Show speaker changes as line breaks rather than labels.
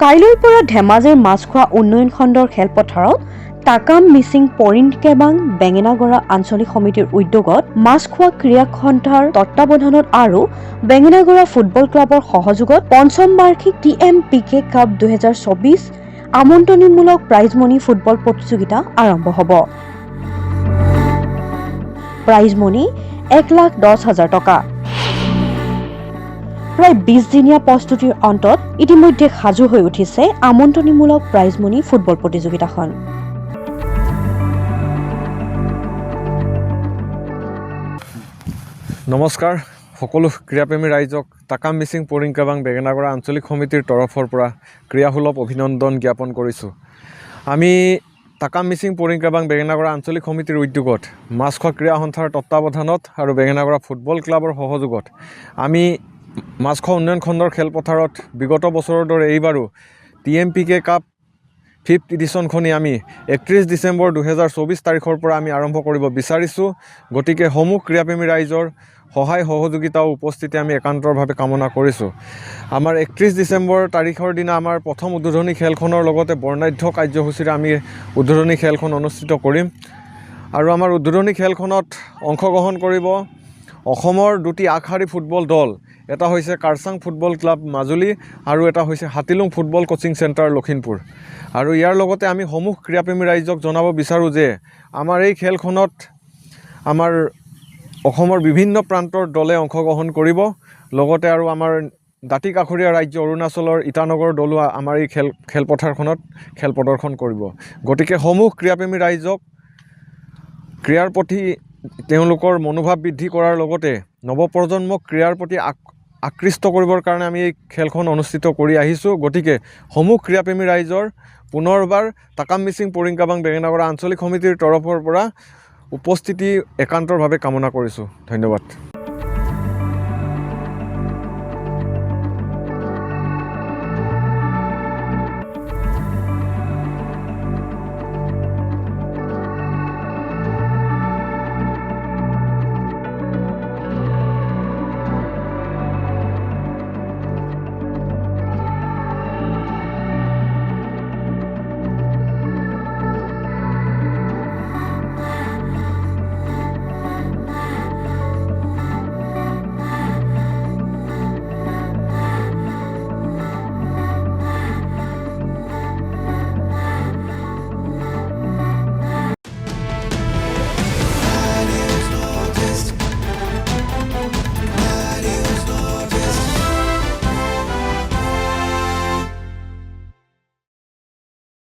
কাইলৈৰ পৰা ধেমাজিৰ মাছখোৱা উন্নয়ন খণ্ডৰ খেলপথাৰত টাকাম মিচিং পৰিণকেবাং বেঙেনাগড়া আঞ্চলিক সমিতিৰ উদ্যোগত মাছখোৱা ক্ৰীড়া সন্থাৰ তত্বাৱধানত আৰু বেঙেনাগড়া ফুটবল ক্লাবৰ সহযোগত পঞ্চম বাৰ্ষিক TMPK কাপ 2024 আমন্ত্ৰণীমূলক প্ৰাইজমণি ফুটবল প্ৰতিযোগিতা আৰম্ভ হ'ব। প্ৰাইজমণি 1,10,000 টকা। প্ৰায় 20 দিনীয়া প্ৰস্তুতিৰ অন্তত ইতিমধ্যে সাজু হৈ উঠিছে আমন্ত্ৰণীমূলক প্ৰাইজমণি ফুটবল প্ৰতিযোগিতাখন।
নমস্কাৰ সকলো ক্ৰীড়াপ্ৰেমী ৰাইজক টাকাম মিচিং পৰিণকেবাং বেঙেনাগড়া আঞ্চলিক সমিতিৰ তৰফৰ পৰা ক্ৰীড়াসুলভ অভিনন্দন জ্ঞাপন কৰিছোঁ। আমি টাকাম মিচিং পৰিণকেবাং বেঙেনাগড়া আঞ্চলিক সমিতিৰ উদ্যোগত মাছখোৱা ক্ৰীড়া সন্থাৰ তত্বাৱধানত আৰু বেঙেনাগড়া ফুটবল ক্লাবৰ সহযোগত আমি মাছখোৱা উন্নয়ন খণ্ডৰ খেলপথাৰত বিগত বছৰৰ দৰে এইবাৰো TMPK কাপ 5th এডিশ্যনখনি আমি 31 ডিচেম্বৰ 2024 তাৰিখৰ পৰা আমি আৰম্ভ কৰিব বিচাৰিছোঁ। গতিকে সমূহ ক্ৰীড়াপ্ৰেমী ৰাইজৰ সহায় সহযোগিতা আৰু উপস্থিতি আমি একান্তৰভাৱে কামনা কৰিছোঁ। আমাৰ 31 ডিচেম্বৰ তাৰিখৰ দিনা আমাৰ প্ৰথম উদ্বোধনী খেলখনৰ লগতে বৰ্ণাঢ্য কাৰ্যসূচীৰে আমি উদ্বোধনী খেলখন অনুষ্ঠিত কৰিম আৰু আমাৰ উদ্বোধনী খেলখনত অংশগ্ৰহণ কৰিব অসমৰ দুটি আগশাৰী ফুটবল দল, এটা হৈছে কাৰচাং ফুটবল ক্লাব মাজুলী আৰু এটা হৈছে Hatilung football coaching centre Lakhimpur. আৰু ইয়াৰ লগতে আমি সমূহ ক্ৰীড়াপ্ৰেমী ৰাইজক জনাব বিচাৰোঁ যে আমাৰ এই খেলখনত আমাৰ অসমৰ বিভিন্ন প্ৰান্তৰ দলে অংশগ্ৰহণ কৰিব, লগতে আৰু আমাৰ দাঁতি কাষৰীয়া ৰাজ্য অৰুণাচলৰ ইটানগৰ দলো আমাৰ এই খেলপথাৰখনত খেল প্ৰদৰ্শন কৰিব। গতিকে সমূহ ক্ৰীড়াপ্ৰেমী ৰাইজক ক্ৰীড়াৰ প্ৰতি তেওঁলোকৰ মনোভাৱ বৃদ্ধি কৰাৰ লগতে নৱপ্ৰজন্মক ক্ৰীড়াৰ প্ৰতি আকৃষ্ট কৰিবৰ কাৰণে আমি এই খেলখন অনুষ্ঠিত কৰি আহিছোঁ। গতিকে সমূহ ক্ৰীড়াপ্ৰেমী ৰাইজৰ পুনৰবাৰ টাকাম মিচিং পৰিণকেবাং বেঙেনাগড়া আঞ্চলিক সমিতিৰ তৰফৰ পৰা উপস্থিতি একান্তৰভাৱে কামনা কৰিছোঁ। ধন্যবাদ।